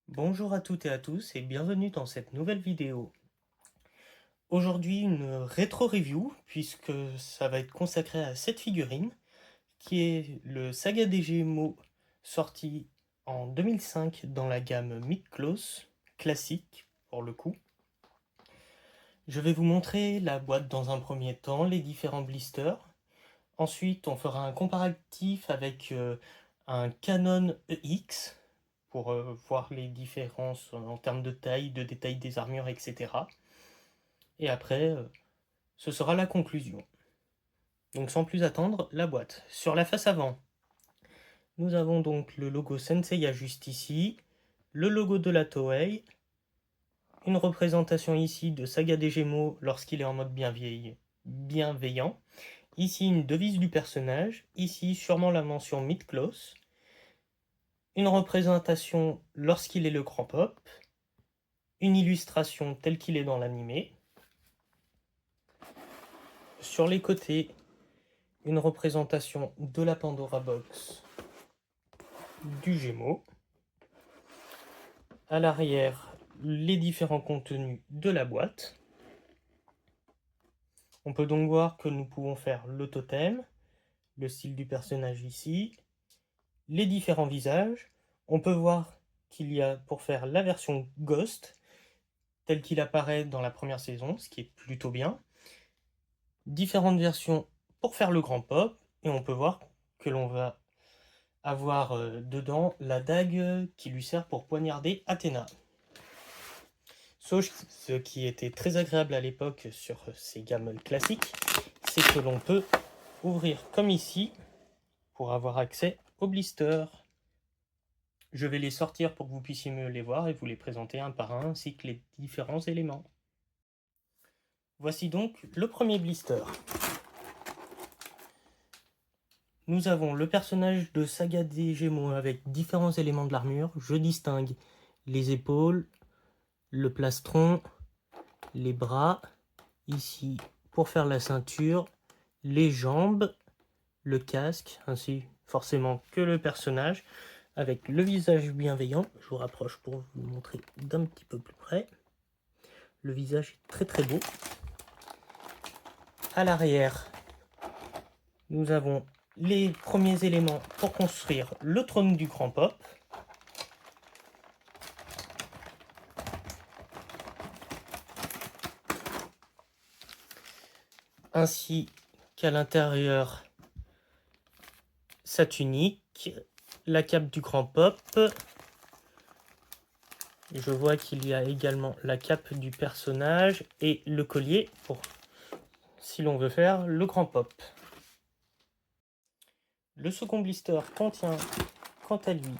Bonjour à toutes et à tous et bienvenue dans cette nouvelle vidéo. Aujourd'hui une rétro-review puisque ça va être consacré à cette figurine qui est le Saga des Gémeaux sorti en 2005 dans la gamme Mythos, classique pour le coup. Je vais vous montrer la boîte dans un premier temps, les différents blisters. Ensuite on fera un comparatif avec un Canon EX pour voir les différences en termes de taille, de détail des armures, etc. Et après, ce sera la conclusion. Donc sans plus attendre, la boîte. Sur la face avant, nous avons donc le logo Senseiya juste ici, le logo de la Toei, une représentation ici de Saga des Gémeaux lorsqu'il est en mode bienveillant, ici une devise du personnage, ici sûrement la mention Mythos, une représentation lorsqu'il est le grand pop, une illustration telle qu'il est dans l'animé. Sur les côtés, une représentation de la Pandora Box du Gémeaux. À l'arrière, les différents contenus de la boîte. On peut donc voir que nous pouvons faire le totem, le style du personnage ici, les différents visages. On peut voir qu'il y a pour faire la version Ghost, tel qu'il apparaît dans la première saison, ce qui est plutôt bien. Différentes versions pour faire le grand pop, et on peut voir que l'on va avoir dedans la dague qui lui sert pour poignarder Athéna. Sauf ce qui était très agréable à l'époque sur ces gammes classiques, c'est que l'on peut ouvrir comme ici pour avoir accès aux blisters. Je vais les sortir pour que vous puissiez mieux les voir et vous les présenter un par un ainsi que les différents éléments. Voici donc le premier blister. Nous avons le personnage de Saga des Gémeaux avec différents éléments de l'armure. Je distingue les épaules, le plastron, les bras, ici pour faire la ceinture, les jambes, le casque, ainsi forcément que le personnage, avec le visage bienveillant. Je vous rapproche pour vous montrer d'un petit peu plus près. Le visage est très très beau. À l'arrière, nous avons les premiers éléments pour construire le trône du grand pop. Ainsi qu'à l'intérieur, sa tunique, la cape du grand pop. Je vois qu'il y a également la cape du personnage et le collier pour si l'on veut faire le grand pop. Le second blister contient quant à lui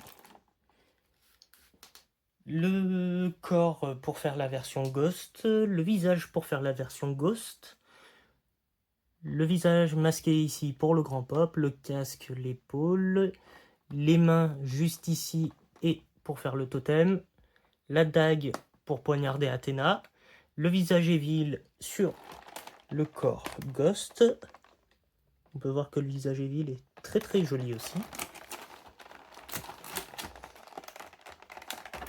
le corps pour faire la version Ghost, le visage pour faire la version Ghost, le visage masqué ici pour le grand pop, le casque, l'épaule, les mains juste ici et pour faire le totem, la dague pour poignarder Athéna, le visage Evil sur le corps Ghost. On peut voir que le visage Evil est très très joli aussi.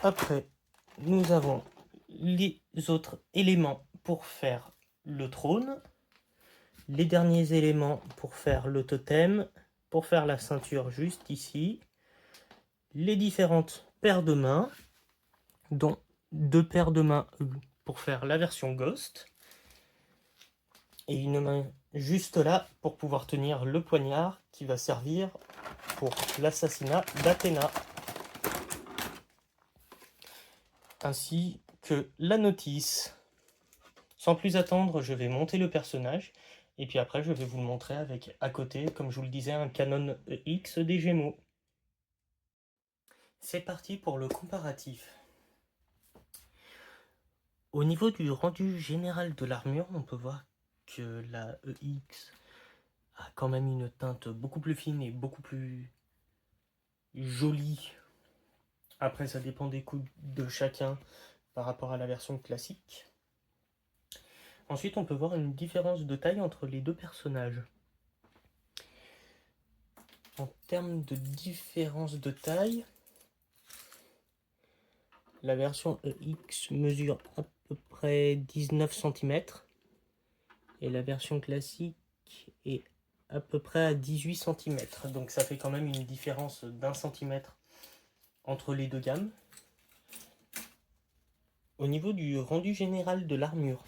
Après, nous avons les autres éléments pour faire le trône, les derniers éléments pour faire le totem, pour faire la ceinture juste ici, les différentes paires de mains, dont 2 paires de mains pour faire la version Ghost, et une main juste là pour pouvoir tenir le poignard qui va servir pour l'assassinat d'Athéna. Ainsi que la notice. Sans plus attendre, je vais monter le personnage, et puis après je vais vous le montrer avec à côté, comme je vous le disais, un Canon EX des Gémeaux. C'est parti pour le comparatif. Au niveau du rendu général de l'armure, on peut voir que la EX a quand même une teinte beaucoup plus fine et beaucoup plus jolie. Après, ça dépend des goûts de chacun par rapport à la version classique. Ensuite, on peut voir une différence de taille entre les deux personnages. En termes de différence de taille, La version EX mesure à peu près 19 cm et la version classique est à peu près à 18 cm. Donc ça fait quand même une différence d'1 cm entre les deux gammes. Au niveau du rendu général de l'armure,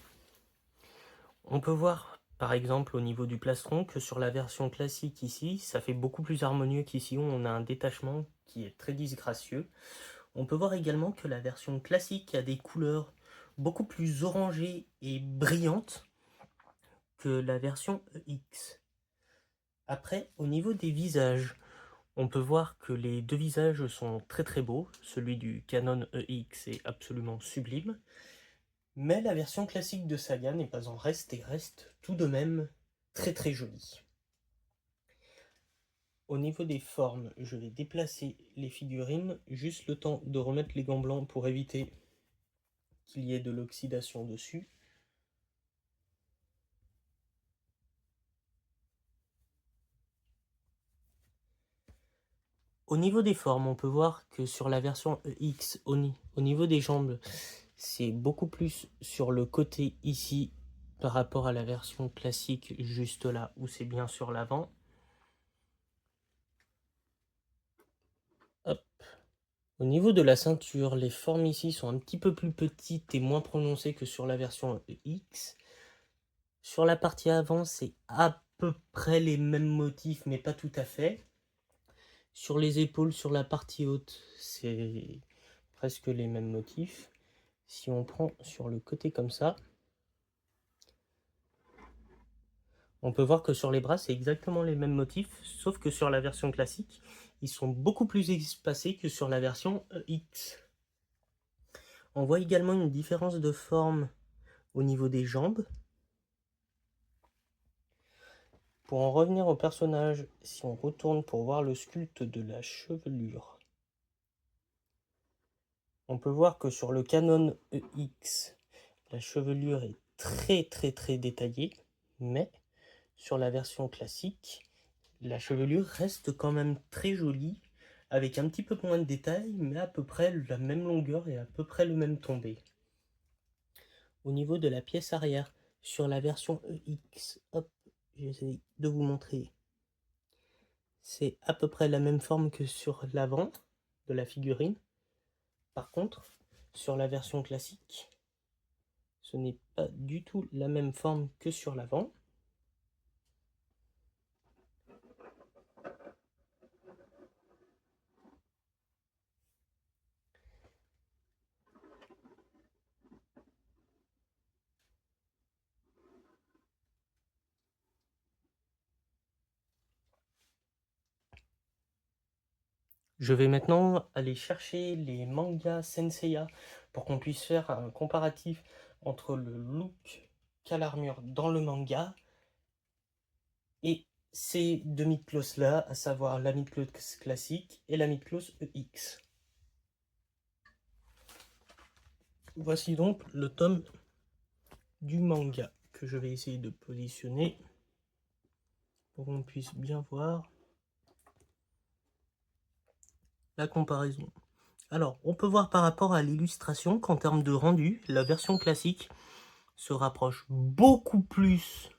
on peut voir par exemple au niveau du plastron que sur la version classique ici, ça fait beaucoup plus harmonieux qu'ici où on a un détachement qui est très disgracieux. On peut voir également que la version classique a des couleurs beaucoup plus orangées et brillantes que la version EX. Après, au niveau des visages, on peut voir que les deux visages sont très très beaux. Celui du Canon EX est absolument sublime. Mais la version classique de Saga n'est pas en reste et reste tout de même très très jolie. Au niveau des formes, je vais déplacer les figurines, juste le temps de remettre les gants blancs pour éviter qu'il y ait de l'oxydation dessus. Au niveau des formes, on peut voir que sur la version EX, au niveau des jambes, c'est beaucoup plus sur le côté ici par rapport à la version classique juste là où c'est bien sur l'avant. Hop. Au niveau de la ceinture, les formes ici sont un petit peu plus petites et moins prononcées que sur la version EX. Sur la partie avant, c'est à peu près les mêmes motifs, mais pas tout à fait. Sur les épaules, sur la partie haute, c'est presque les mêmes motifs. Si on prend sur le côté comme ça, on peut voir que sur les bras, c'est exactement les mêmes motifs, sauf que sur la version classique, ils sont beaucoup plus espacés que sur la version X. On voit également une différence de forme au niveau des jambes. Pour en revenir au personnage, si on retourne pour voir le sculpte de la chevelure, on peut voir que sur le Canon EX, la chevelure est très détaillée, mais sur la version classique, la chevelure reste quand même très jolie, avec un petit peu moins de détails, mais à peu près la même longueur et à peu près le même tombé. Au niveau de la pièce arrière, sur la version EX, hop, j'essaie de vous montrer. C'est à peu près la même forme que sur l'avant de la figurine. Par contre, sur la version classique, ce n'est pas du tout la même forme que sur l'avant. Je vais maintenant aller chercher les mangas Senseiya pour qu'on puisse faire un comparatif entre le look qu'a l'armure dans le manga et ces deux Midcloth là, à savoir la Midcloth classique et la Midcloth EX. Voici donc le tome du manga que je vais essayer de positionner pour qu'on puisse bien voir la comparaison. Alors, on peut voir par rapport à l'illustration qu'en termes de rendu, la version classique se rapproche beaucoup plus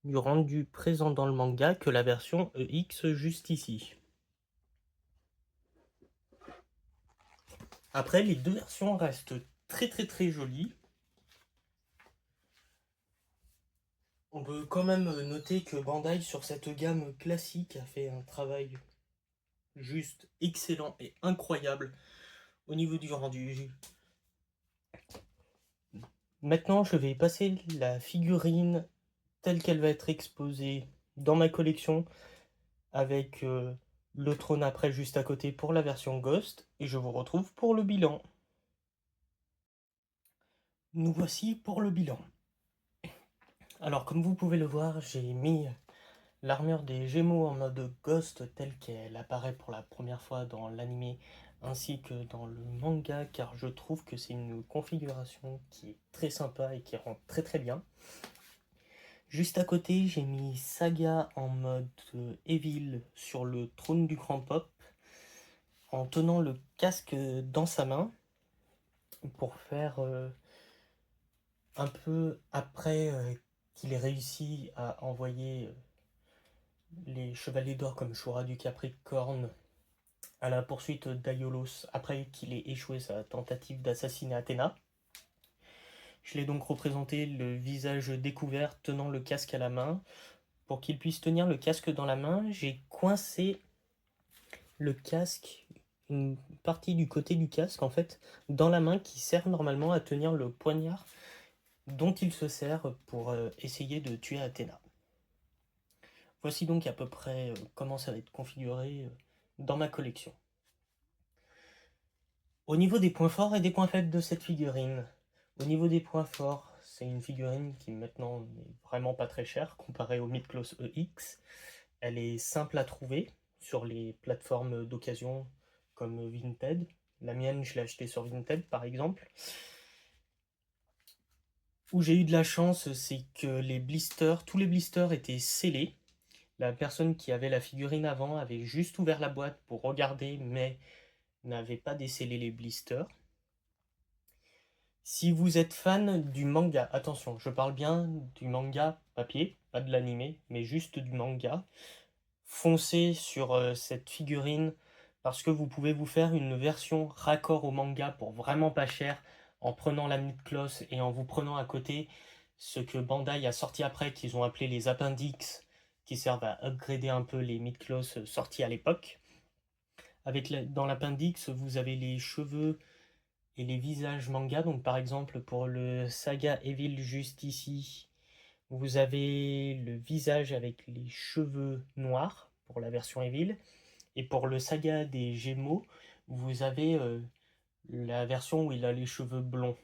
du rendu présent dans le manga que la version EX juste ici. Après, les deux versions restent très jolies. On peut quand même noter que Bandai sur cette gamme classique a fait un travail juste excellent et incroyable au niveau du rendu. Maintenant, je vais passer la figurine telle qu'elle va être exposée dans ma collection avec le trône après juste à côté pour la version Ghost et je vous retrouve pour le bilan. Nous voici pour le bilan. Alors comme vous pouvez le voir, j'ai mis l'armure des Gémeaux en mode Ghost telle qu'elle apparaît pour la première fois dans l'anime ainsi que dans le manga car je trouve que c'est une configuration qui est très sympa et qui rend très bien. Juste à côté, j'ai mis Saga en mode Evil sur le trône du Grand Pop en tenant le casque dans sa main pour faire un peu après qu'il ait réussi à envoyer les chevaliers d'or comme Shura du Capricorne à la poursuite d'Aiolos après qu'il ait échoué sa tentative d'assassiner Athéna. Je l'ai donc représenté le visage découvert tenant le casque à la main. Pour qu'il puisse tenir le casque dans la main, j'ai coincé le casque, une partie du côté du casque en fait, dans la main qui sert normalement à tenir le poignard dont il se sert pour essayer de tuer Athéna. Voici donc à peu près comment ça va être configuré dans ma collection. Au niveau des points forts et des points faibles de cette figurine, au niveau des points forts, c'est une figurine qui maintenant n'est vraiment pas très chère comparée au Mythclos EX. Elle est simple à trouver sur les plateformes d'occasion comme Vinted. La mienne, je l'ai achetée sur Vinted par exemple. Où j'ai eu de la chance, c'est que les blisters, tous les blisters étaient scellés. La personne qui avait la figurine avant avait juste ouvert la boîte pour regarder, mais n'avait pas décellé les blisters. Si vous êtes fan du manga, attention, je parle bien du manga papier, pas de l'animé, mais juste du manga, foncez sur cette figurine parce que vous pouvez vous faire une version raccord au manga pour vraiment pas cher en prenant la Mythclos et en vous prenant à côté ce que Bandai a sorti après qu'ils ont appelé les appendix qui servent à upgrader un peu les Mythclos sortis à l'époque. Dans l'appendix, vous avez les cheveux et les visages manga. Donc par exemple pour le Saga Evil juste ici, vous avez le visage avec les cheveux noirs pour la version Evil. Et pour le Saga des Gémeaux, vous avez la version où il a les cheveux blonds.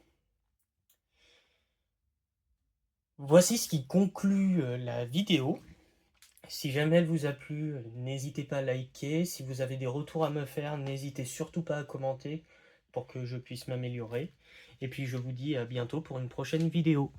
Voici ce qui conclut la vidéo. Si jamais elle vous a plu, n'hésitez pas à liker. Si vous avez des retours à me faire, n'hésitez surtout pas à commenter pour que je puisse m'améliorer. Et puis je vous dis à bientôt pour une prochaine vidéo.